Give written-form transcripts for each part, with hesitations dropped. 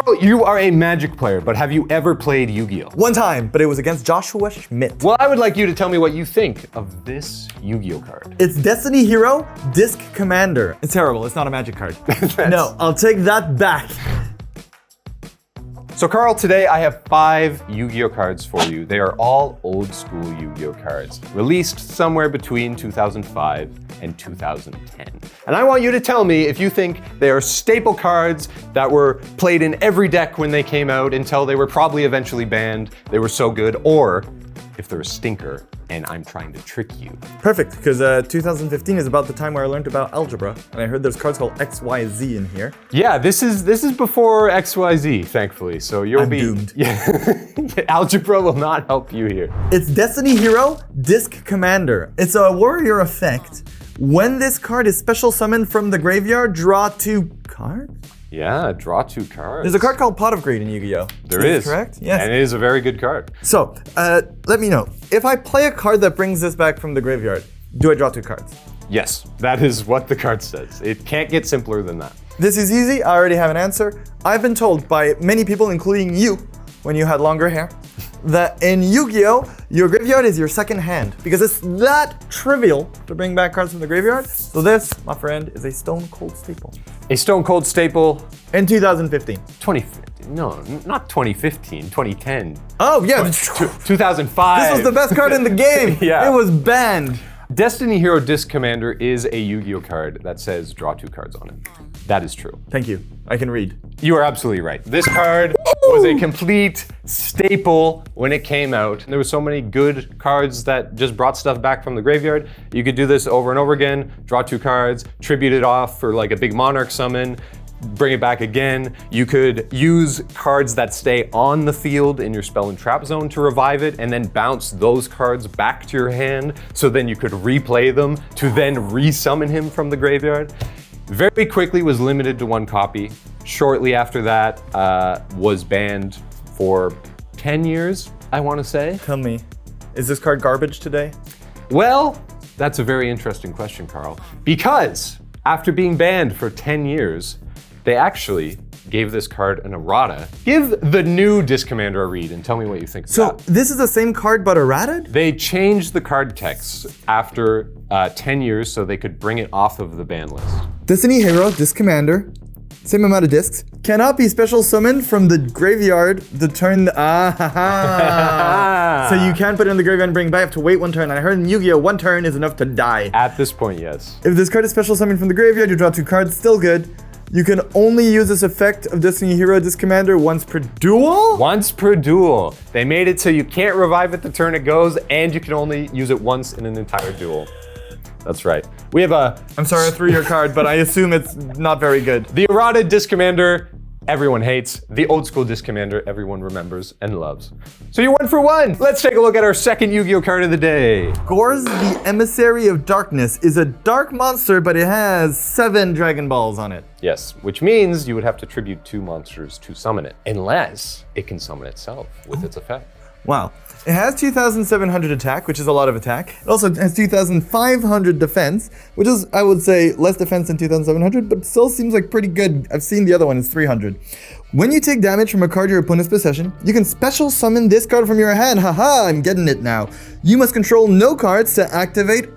Carl, you are a Magic player, but have you ever played Yu-Gi-Oh? One time, but it was against Joshua Schmidt. Well, I would like you to tell me what you think of this Yu-Gi-Oh card. It's Destiny Hero Disc Commander. It's terrible, it's not a Magic card. No, I'll take that back. So Carl, today I have 5 Yu-Gi-Oh cards for you. They are all old school Yu-Gi-Oh cards, released somewhere between 2005 and 2010. And I want you to tell me if you think they are staple cards that were played in every deck when they came out until they were probably eventually banned, they were so good, or if they're a stinker and I'm trying to trick you. Perfect, because 2015 is about the time where I learned about algebra, and I heard there's cards called XYZ in here. Yeah, this is before XYZ, thankfully. So you'll I'm be doomed. Yeah, algebra will not help you here. It's Destiny Hero Disc Commander. It's a warrior effect. When this card is special summoned from the graveyard, draw 2 cards? Yeah, draw 2 cards. There's a card called Pot of Greed in Yu-Gi-Oh! There is. Correct? Yes. And it is a very good card. So, let me know. If I play a card that brings this back from the graveyard, do I draw 2 cards? Yes, that is what the card says. It can't get simpler than that. This is easy. I already have an answer. I've been told by many people, including you, when you had longer hair, that in Yu-Gi-Oh! Your graveyard is your second hand because it's that trivial to bring back cards from the graveyard. So this, my friend, is a stone cold staple. A stone cold staple. In 2015. 2015. No, not 2015, 2010. Oh, yeah. 2005. This was the best card in the game. Yeah. It was banned. Destiny Hero Disc Commander is a Yu-Gi-Oh card that says draw 2 cards on it. That is true. Thank you. I can read. You are absolutely right. This card was a complete staple when it came out. There were so many good cards that just brought stuff back from the graveyard. You could do this over and over again, draw 2 cards, tribute it off for like a big Monarch summon, bring it back again. You could use cards that stay on the field in your spell and trap zone to revive it and then bounce those cards back to your hand so then you could replay them to then resummon him from the graveyard. Very quickly was limited to 1 copy. Shortly after that was banned for 10 years, I want to say. Tell me, is this card garbage today? Well, that's a very interesting question, Carl. Because after being banned for 10 years, they actually gave this card an errata. Give the new Disc Commander a read and tell me what you think of that. So this is the same card but errated? They changed the card text after 10 years so they could bring it off of the ban list. Destiny Hero Disc Commander, same amount of discs, cannot be special summoned from the graveyard the turn. So you can't put it in the graveyard and bring it back. You have to wait 1 turn. And I heard in Yu-Gi-Oh! 1 turn is enough to die. At this point, yes. If this card is special summoned from the graveyard, you draw 2 cards, still good. You can only use this effect of Destiny Hero Disc Commander once per duel? Once per duel. They made it so you can't revive it the turn it goes, and you can only use it once in an entire duel. That's right. We have I'm sorry I threw your card, but I assume it's not very good. The errata Disc Commander, everyone hates. The old school Disc Commander, everyone remembers and loves. So you're 1 for 1. Let's take a look at our second Yu-Gi-Oh card of the day. Gorz the Emissary of Darkness is a dark monster, but it has 7 Dragon Balls on it. Yes, which means you would have to tribute 2 monsters to summon it, unless it can summon itself with its effect. Wow. It has 2,700 attack, which is a lot of attack. It also has 2,500 defense, which is, I would say, less defense than 2,700, but still seems like pretty good. I've seen the other one, it's 300. When you take damage from a card in your opponent's possession, you can special summon this card from your hand. Haha, I'm getting it now. You must control no cards to activate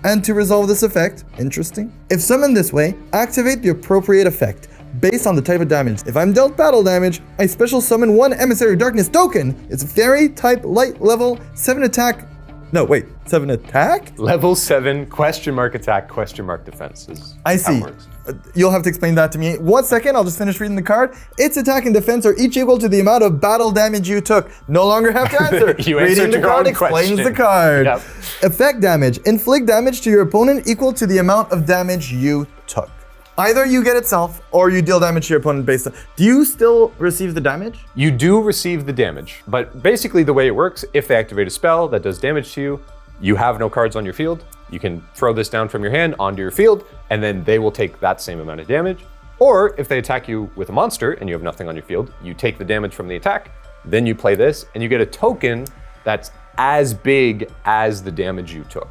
and to resolve this effect. Interesting. If summoned this way, activate the appropriate effect based on the type of damage. If I'm dealt battle damage, I special summon 1 Emissary of Darkness token. It's fairy type light level 7 attack. No, wait, 7 attack? Level 7 question mark attack, question mark defense is I see. how it works. You'll have to explain that to me. 1 second, I'll just finish reading the card. Its attack and defense are each equal to the amount of battle damage you took. No longer have to answer. You Reading answered the your card own explains question. the card. Yep. Effect damage. Inflict damage to your opponent equal to the amount of damage you took. Either you get itself or you deal damage to your opponent based on... Do you still receive the damage? You do receive the damage, but basically the way it works, if they activate a spell that does damage to you, you have no cards on your field, you can throw this down from your hand onto your field, and then they will take that same amount of damage. Or if they attack you with a monster and you have nothing on your field, you take the damage from the attack, then you play this, and you get a token that's as big as the damage you took.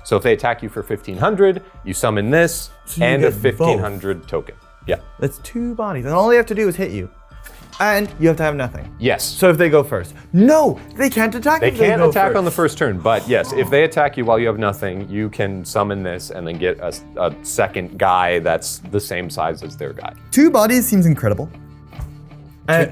So if they attack you for 1,500, you summon this So you and a get 1,500 token. Yeah. That's 2 bodies, and all they have to do is hit you. and you have to have nothing. Yes. So if they go first. No, they can't attack They if they can't go attack first. on the first turn, but yes, if they attack you while you have nothing, you can summon this and then get a second guy that's the same size as their guy. 2 bodies seems incredible.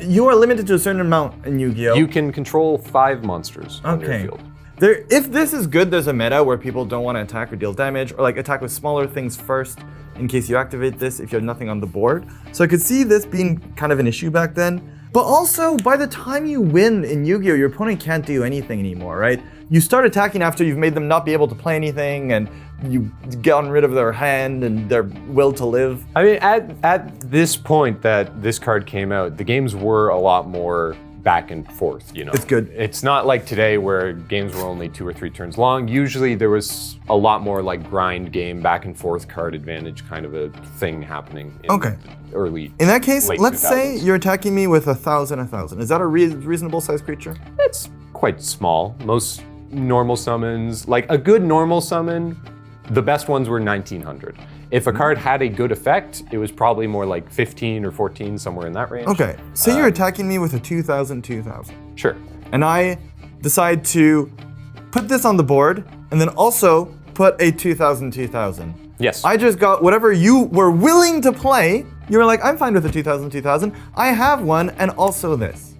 You are limited to a certain amount in Yu-Gi-Oh! You can control 5 monsters on your field. If this is good, there's a meta where people don't want to attack or deal damage, or like attack with smaller things first in case you activate this if you have nothing on the board. So I could see this being kind of an issue back then. But also, by the time you win in Yu-Gi-Oh, your opponent can't do anything anymore, right? You start attacking after you've made them not be able to play anything, and you've gotten rid of their hand and their will to live. I mean, at this point that this card came out, the games were a lot more back and forth, you know. It's good. It's not like today where games were only 2 or 3 turns long. Usually there was a lot more like grind game, back and forth card advantage kind of a thing happening in the early. In that case, late let's 2000s. say you're attacking me with 1,000. Is that a reasonable size creature? It's quite small. Most normal summons, like a good normal summon, the best ones were 1900. If a card had a good effect, it was probably more like 15 or 14, somewhere in that range. Okay, say you're attacking me with a 2,000. Sure. And I decide to put this on the board and then also put a 2,000. Yes. I just got whatever you were willing to play. You were like, I'm fine with a 2,000. I have one and also this.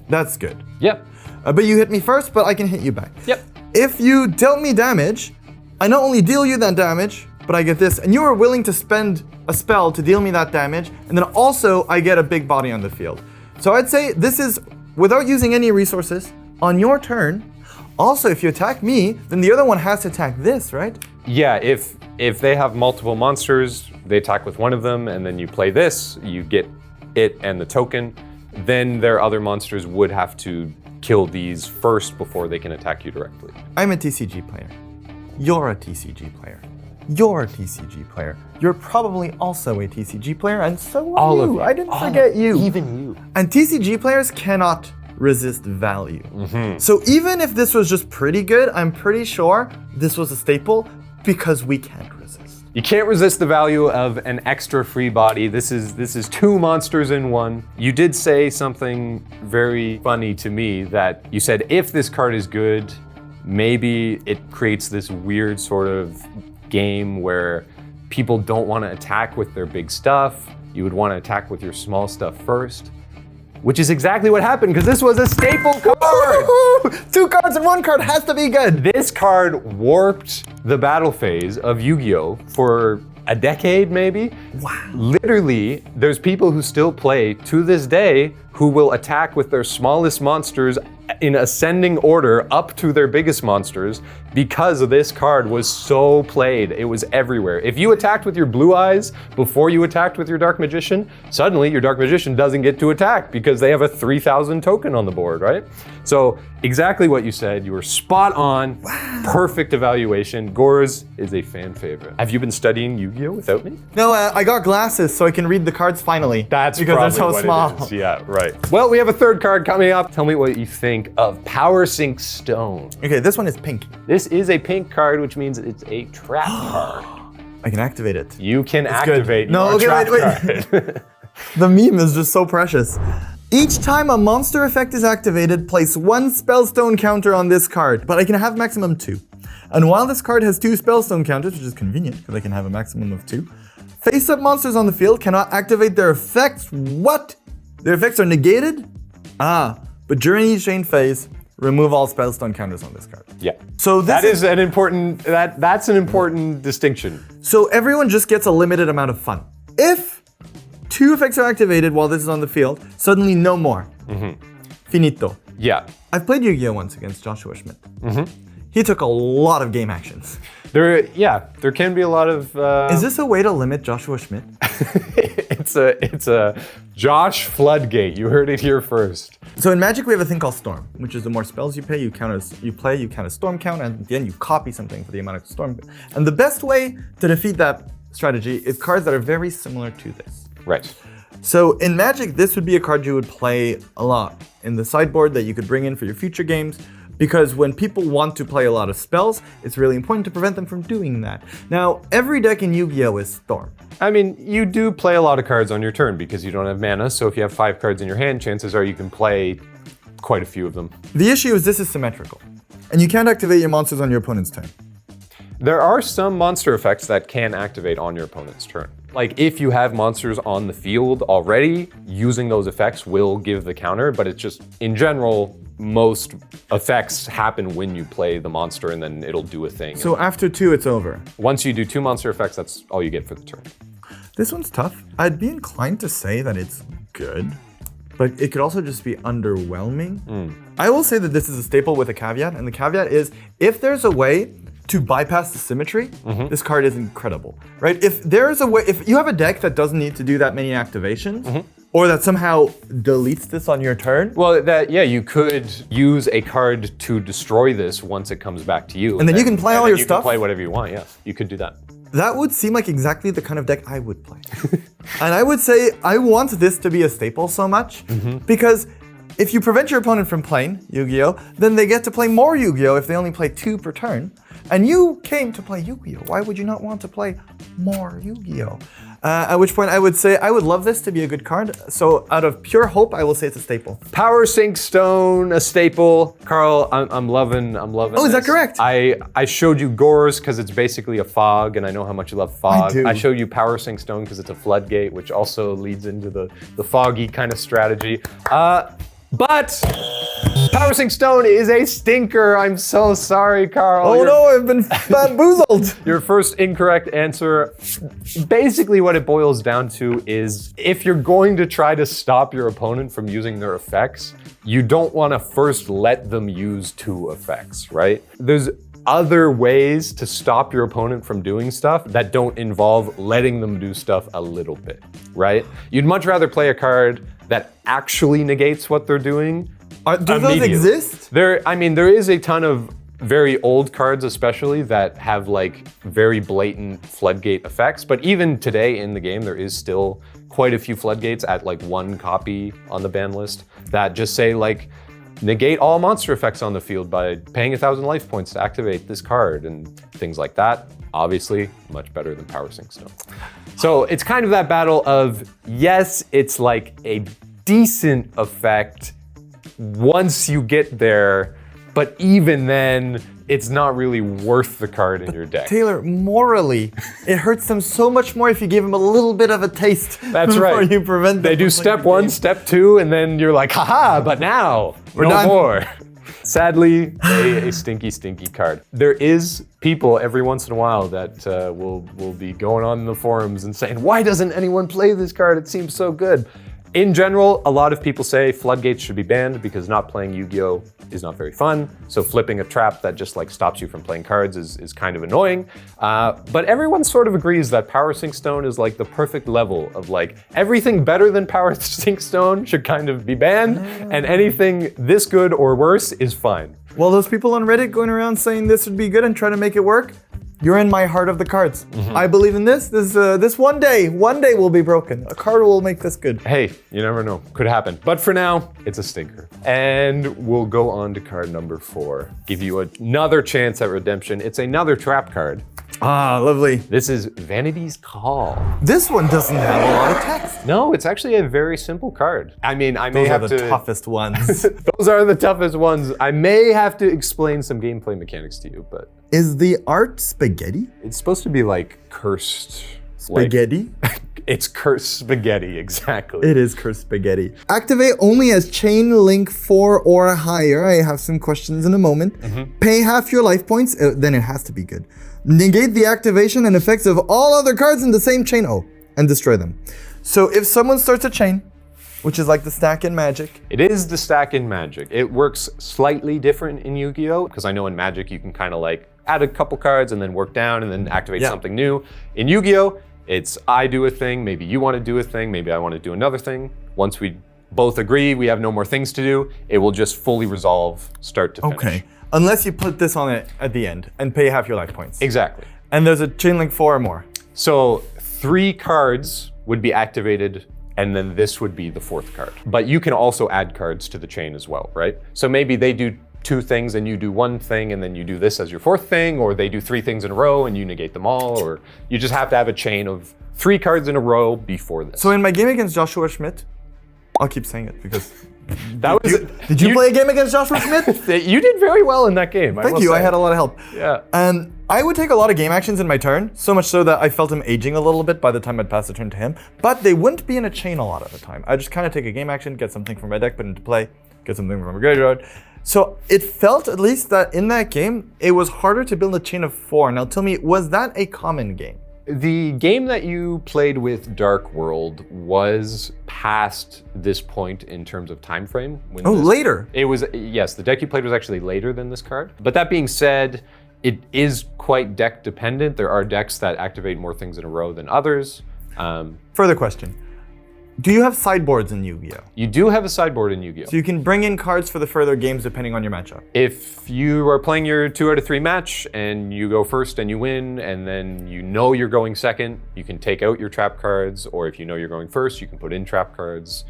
That's good. Yep. But you hit me first, but I can hit you back. Yep. If you dealt me damage, I not only deal you that damage, but I get this, and you are willing to spend a spell to deal me that damage, and then also I get a big body on the field. So I'd say this is, without using any resources, on your turn. Also, if you attack me, then the other one has to attack this, right? Yeah, if they have multiple monsters, they attack with one of them, and then you play this, you get it and the token, then their other monsters would have to kill these first before they can attack you directly. I'm a TCG player. You're a TCG player. You're a TCG player. You're probably also a TCG player, and so are All you. of you. I didn't forget you. Even you. And TCG players cannot resist value. So even if this was just pretty good, I'm pretty sure this was a staple because we can't resist. You can't resist the value of an extra free body. This is 2 monsters in 1. You did say something very funny to me that you said if this card is good, maybe it creates this weird sort of game where people don't want to attack with their big stuff. You would want to attack with your small stuff first, which is exactly what happened because this was a staple card. 2 cards and 1 card has to be good. This card warped the battle phase of Yu-Gi-Oh! For a decade, maybe. Wow. Literally, there's people who still play to this day who will attack with their smallest monsters in ascending order up to their biggest monsters because this card was so played. It was everywhere. If you attacked with your blue eyes before you attacked with your Dark Magician, suddenly your Dark Magician doesn't get to attack because they have a 3,000 token on the board, right? So exactly what you said. You were spot on. Wow. Perfect evaluation. Gorz is a fan favorite. Have you been studying Yu-Gi-Oh! Without me? No, I got glasses so I can read the cards finally. That's because probably they're so what small. it is. Yeah, right. Well, we have a 3rd card coming up. Tell me what you think of Power Sync Stone. Okay, this one is pink. This is a pink card, which means it's a trap card. I can activate it. You can Good. activate No, your okay, trap wait. card. The meme is just so precious. Each time a monster effect is activated, place 1 spellstone counter on this card, but I can have maximum 2. And while this card has 2 spellstone counters, which is convenient because I can have a maximum of 2, face-up monsters on the field cannot activate their effects. What? Their effects are negated? But during each chain phase, remove all spellstone counters on this card. Yeah. So this that's an important distinction. So everyone just gets a limited amount of fun. If 2 effects are activated while this is on the field, suddenly no more. Finito. Yeah. I've played Yu-Gi-Oh! Once against Joshua Schmidt. He took a lot of game actions. There can be a lot of. Is this a way to limit Joshua Schmidt? It's a Josh floodgate. You heard it here first. So in Magic we have a thing called Storm, which is the more spells you play, you count a Storm count, and at the end you copy something for the amount of Storm. And the best way to defeat that strategy is cards that are very similar to this. Right. So in Magic, this would be a card you would play a lot in the sideboard that you could bring in for your future games. because when people want to play a lot of spells, it's really important to prevent them from doing that. Now, every deck in Yu-Gi-Oh! Is Storm. I mean, you do play a lot of cards on your turn because you don't have mana, so if you have 5 cards in your hand, chances are you can play quite a few of them. The issue is this is symmetrical, and you can't activate your monsters on your opponent's turn. There are some monster effects that can activate on your opponent's turn. Like if you have monsters on the field already, using those effects will give the counter, but it's just, in general, most effects happen when you play the monster and then it'll do a thing. So after 2, it's over. Once you do 2 monster effects, that's all you get for the turn. This one's tough. I'd be inclined to say that it's good, but it could also just be underwhelming. I will say that this is a staple with a caveat, and the caveat is if there's a way to bypass the symmetry, this card is incredible, right? If there's a way, if you have a deck that doesn't need to do that many activations, or that somehow deletes this on your turn. Well, yeah, you could use a card to destroy this once it comes back to you. And then you can play all your stuff. You can play whatever you want, yeah. You could do that. That would seem like exactly the kind of deck I would play. And I would say I want this to be a staple so much, because if you prevent your opponent from playing Yu-Gi-Oh, then they get to play more Yu-Gi-Oh if they only play 2 per turn. And you came to play Yu-Gi-Oh! Why would you not want to play more Yu-Gi-Oh? At which point I would say I would love this to be a good card. So out of pure hope, I will say it's a staple. Power Sink Stone, a staple. Carl, I'm loving Oh, is that correct? I showed you Gorz because it's basically a fog, and I know how much you love fog. I do. I showed you Power Sink Stone because it's a floodgate, which also leads into the foggy kind of strategy. But Power Sink Stone is a stinker. I'm so sorry, Carl. Oh no, I've been bamboozled. Your first incorrect answer. Basically what it boils down to is if you're going to try to stop your opponent from using their effects, you don't want to first let them use 2 effects, right? There's other ways to stop your opponent from doing stuff that don't involve letting them do stuff a little bit, right? You'd much rather play a card that actually negates what they're doing. Do those exist? There is a ton of very old cards especially that have like very blatant floodgate effects, but even today in the game there is still quite a few floodgates at like 1 copy on the ban list that just say like, negate all monster effects on the field by paying 1,000 life points to activate this card and things like that. Obviously, much better than Power Sink Stone. So it's kind of that battle of, yes, it's like a decent effect once you get there, but even then, it's not really worth the card in your deck. Taylor, morally, it hurts them so much more if you give them a little bit of a taste. That's right. Before you prevent them. They do step 1, step 2, and then you're like, haha, but now, no done. more. Sadly, a stinky, stinky card. There is people every once in a while that will be going on in the forums and saying, why doesn't anyone play this card? It seems so good. In general, a lot of people say floodgates should be banned because not playing Yu-Gi-Oh! Is not very fun. So flipping a trap that just like stops you from playing cards is kind of annoying. But everyone sort of agrees that Power Sink Stone is like the perfect level of like everything better than Power Sink Stone should kind of be banned, and anything this good or worse is fine. Well, those people on Reddit going around saying this would be good and trying to make it work, you're in my heart of the cards. I believe in this. This one day will be broken. A card will make this good. Hey, you never know. Could happen. But for now, it's a stinker. And we'll go on to card number 4. Give you another chance at redemption. It's another trap card. Ah, lovely. This is Vanity's Call. This one doesn't have a lot of text. No, it's actually a very simple card. I mean, I may have to... Those are the toughest ones. Those are the toughest ones. I may have to explain some gameplay mechanics to you, but... Is the art spaghetti? It's supposed to be like cursed... Spaghetti? Like, it's cursed spaghetti, exactly. It is cursed spaghetti. Activate only as chain link 4 or higher. I have some questions in a moment. Pay half your life points, then it has to be good. Negate the activation and effects of all other cards in the same chain. Oh, and destroy them. So if someone starts a chain, which is like the stack in Magic. It is the stack in Magic. It works slightly different in Yu-Gi-Oh! Because I know in Magic you can kind of like add a couple cards and then work down and then activate something new. In Yu-Gi-Oh! It's I do a thing, maybe you want to do a thing, maybe I want to do another thing. Once we both agree we have no more things to do, it will just fully resolve start to finish. Okay. Unless you put this on it at the end and pay half your life points. Exactly. And there's a chain link 4 or more. So 3 cards would be activated and then this would be the 4th card. But you can also add cards to the chain as well, right? So maybe they do 2 things and you do 1 thing and then you do this as your 4th thing, or they do 3 things in a row and you negate them all, or you just have to have a chain of 3 cards in a row before this. So in my game against Joshua Schmidt, I'll keep saying it because... Did you play a game against Joshua Schmidt? You did very well in that game. Thank you, I had a lot of help. Yeah. And I would take a lot of game actions in my turn, so much so that I felt him aging a little bit by the time I'd pass the turn to him, but they wouldn't be in a chain a lot of the time. I'd just kind of take a game action, get something from my deck, put it into play, get something from my graveyard. So it felt, at least, that in that game, it was harder to build a chain of 4. Now tell me, was that a common game? The game that you played with Dark World was past this point in terms of time frame. Later? It was, yes, the deck you played was actually later than this card. But that being said, it is quite deck dependent. There are decks that activate more things in a row than others. Further question. Do you have sideboards in Yu-Gi-Oh? You do have a sideboard in Yu-Gi-Oh. So you can bring in cards for the further games depending on your matchup. If you are playing your 2 out of 3 match and you go first and you win, and then you know you're going second, you can take out your trap cards, or if you know you're going first, you can put in trap cards.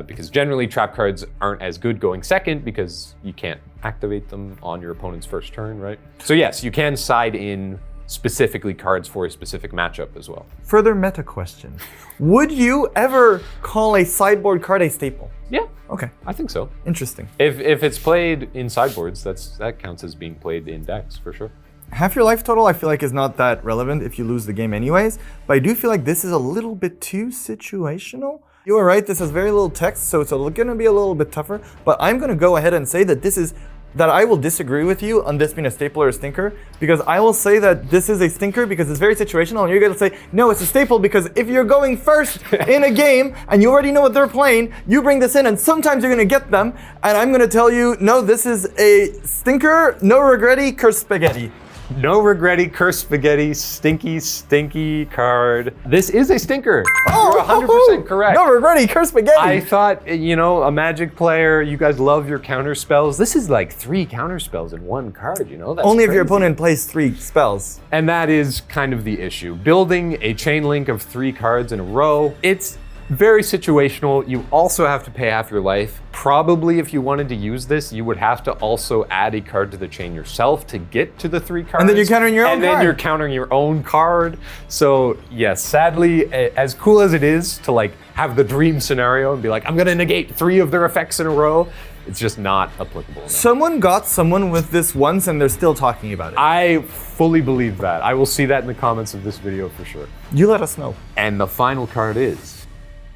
Because generally trap cards aren't as good going second because you can't activate them on your opponent's first turn, right? So yes, you can side in specifically cards for a specific matchup as well. Further meta question. Would you ever call a sideboard card a staple? Yeah. Okay. I think so. Interesting. If it's played in sideboards, that counts as being played in decks for sure. Half your life total I feel like is not that relevant if you lose the game anyways, but I do feel like this is a little bit too situational. You are right, this has very little text, so it's gonna be a little bit tougher, but I'm gonna go ahead and say that I will disagree with you on this being a staple or a stinker, because I will say that this is a stinker because it's very situational, and you're gonna say, no, it's a staple because if you're going first in a game and you already know what they're playing, you bring this in and sometimes you're gonna get them, and I'm gonna tell you, no, this is a stinker, no regretty, curse spaghetti. No regretty, curse spaghetti, stinky card. This is a stinker. You're 100% correct. No regretty, curse spaghetti. I thought, a Magic player, you guys love your counter spells. This is like 3 counter spells in 1 card, That's only crazy. if your opponent plays 3 spells. And that is kind of the issue. Building a chain link of 3 cards in a row, it's very situational. You also have to pay half your life. Probably if you wanted to use this, you would have to also add a card to the chain yourself to get to the 3 cards. And then you're countering your own card. And then you're countering your own card. So yes, sadly, as cool as it is to have the dream scenario and be like, I'm gonna negate 3 of their effects in a row, it's just not applicable. Someone got someone with this once and they're still talking about it. I fully believe that. I will see that in the comments of this video for sure. You let us know. And the final card is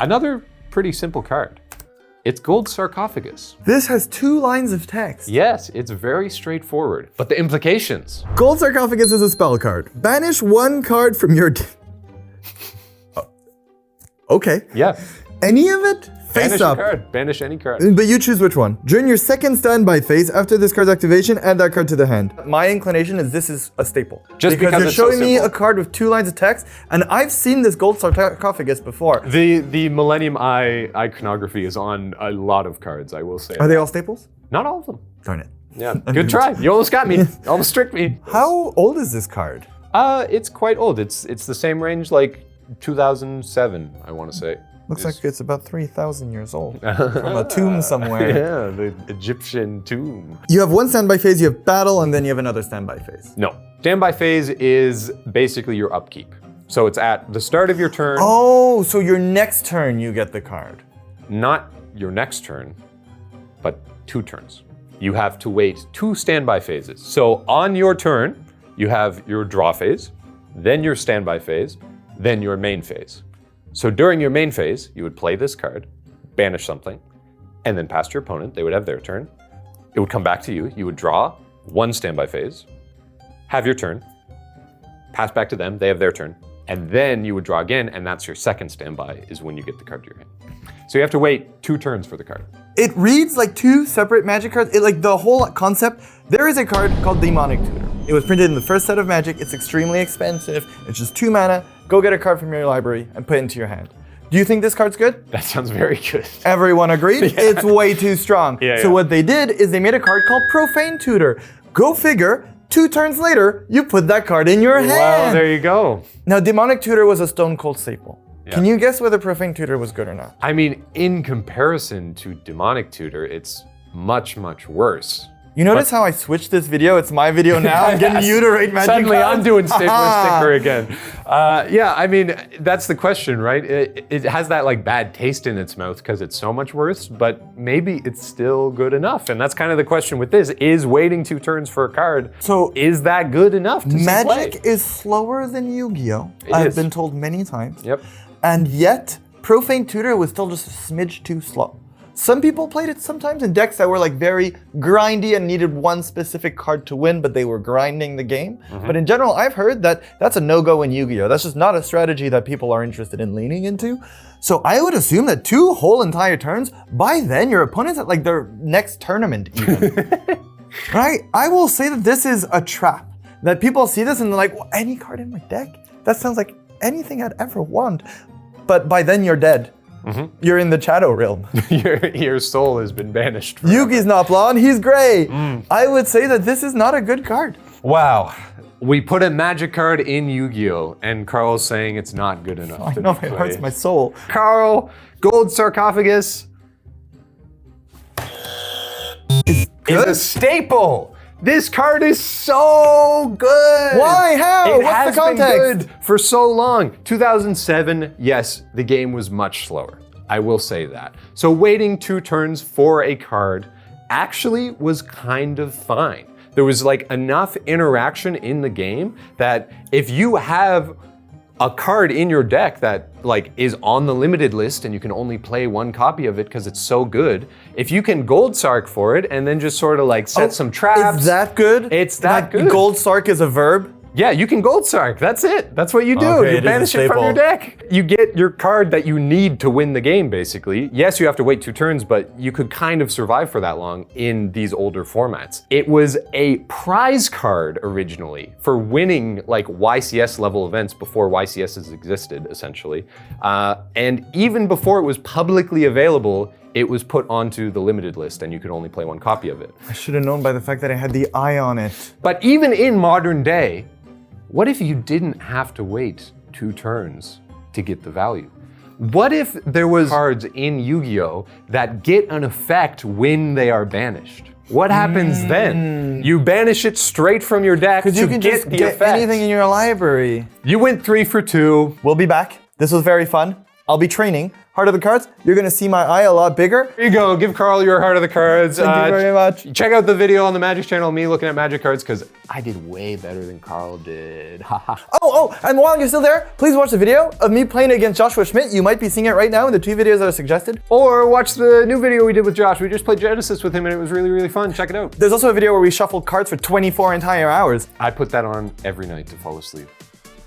another pretty simple card. It's Gold Sarcophagus. This has 2 lines of text. Yes, it's very straightforward. But the implications. Gold Sarcophagus is a spell card. Banish 1 card from your... Okay. Yeah. Any of it? Face Banish up. a card. Banish any card. But you choose which one. During your second standby phase, after this card's activation, add that card to the hand. My inclination is this is a staple. Just because you're it's so showing me simple. a card with 2 lines of text, and I've seen this Gold Sarcophagus before. The Millennium Eye iconography is on a lot of cards, I will say. Are they all staples? Not all of them. Darn it. Yeah, good try. You almost got me. Almost tricked me. How old is this card? It's quite old. It's the same range, like 2007, I want to say. Looks like it's about 3,000 years old. From a tomb somewhere. Yeah, the Egyptian tomb. You have 1 standby phase, you have battle, and then you have another standby phase. No. Standby phase is basically your upkeep. So it's at the start of your turn. Oh, so your next turn you get the card. Not your next turn, but 2 turns. You have to wait 2 standby phases. So on your turn, you have your draw phase, then your standby phase, then your main phase. So during your main phase, you would play this card, banish something, and then pass to your opponent. They would have their turn. It would come back to you. You would draw 1 standby phase, have your turn, pass back to them. They have their turn. And then you would draw again, and that's your second standby is when you get the card to your hand. So you have to wait 2 turns for the card. It reads like 2 separate Magic cards. The whole concept, there is a card called Demonic Tutor. It was printed in the first set of Magic. It's extremely expensive. It's just 2 mana. Go get a card from your library and put it into your hand. Do you think this card's good? That sounds very good. Everyone agreed? Yeah. It's way too strong. So what they did is they made a card called Profane Tutor. Go figure, 2 turns later, you put that card in your hand. Well, there you go. Now, Demonic Tutor was a stone cold staple. Yeah. Can you guess whether Profane Tutor was good or not? I mean, in comparison to Demonic Tutor, it's much, much worse. You notice how I switched this video? It's my video now. I'm getting you to rate Magic Suddenly cards. I'm doing Stapler Sticker again. Yeah, I mean, that's the question, right? It has that like bad taste in its mouth because it's so much worse, but maybe it's still good enough. And that's kind of the question with this. Is waiting 2 turns for a card, So is that good enough to see Magic play? is slower than Yu-Gi-Oh! It I've is. been told many times. Yep. And yet, Profane Tutor was still just a smidge too slow. Some people played it sometimes in decks that were like very grindy and needed one specific card to win, but they were grinding the game. But in general, I've heard that that's a no-go in Yu-Gi-Oh! That's just not a strategy that people are interested in leaning into. So I would assume that 2 whole entire turns, by then your opponent's at like their next tournament even. Right? I will say that this is a trap. That people see this and they're like, well, any card in my deck? That sounds like anything I'd ever want. But by then you're dead. You're in the shadow realm. your soul has been banished. forever. Yugi's not blonde, he's gray. I would say that this is not a good card. Wow. We put a magic card in Yu-Gi-Oh! And Carl's saying it's not good enough. I to know, be it hurts played. my soul. Carl, Gold Sarcophagus is a staple. This card is so good. Why? How? It What's has the context? been good for so long. 2007, yes, the game was much slower. I will say that. So waiting 2 turns for a card actually was kind of fine. There was like enough interaction in the game that if you have a card in your deck that like is on the limited list and you can only play 1 copy of it because it's so good, if you can Gold Sark for it and then just sort of like set some traps. Is that good? It's that good. Gold Sark is a verb? Yeah, you can Gold Sark. That's it. That's what you do. Okay, You it is a banish it from your staple. deck. You get your card that you need to win the game, basically. Yes, you have to wait 2 turns, but you could kind of survive for that long in these older formats. It was a prize card originally for winning like YCS level events before YCSs existed, essentially. And even before it was publicly available, it was put onto the limited list and you could only play 1 copy of it. I should have known by the fact that I had the eye on it. But even in modern day, what if you didn't have to wait 2 turns to get the value? What if there was cards in Yu-Gi-Oh! That get an effect when they are banished? What happens then? You banish it straight from your deck to Because you can get just the get effect. anything in your library. You went 3 for 2. We'll be back. This was very fun. I'll be training. Heart of the Cards, you're gonna see my eye a lot bigger. Here you go, give Carl your Heart of the Cards. Thank you very much. Check out the video on the Magic channel of me looking at Magic cards because I did way better than Carl did. And while you're still there, please watch the video of me playing against Joshua Schmidt. You might be seeing it right now in the 2 videos that are suggested. Or watch the new video we did with Josh. We just played Genesis with him and it was really, really fun. Check it out. There's also a video where we shuffled cards for 24 entire hours. I put that on every night to fall asleep.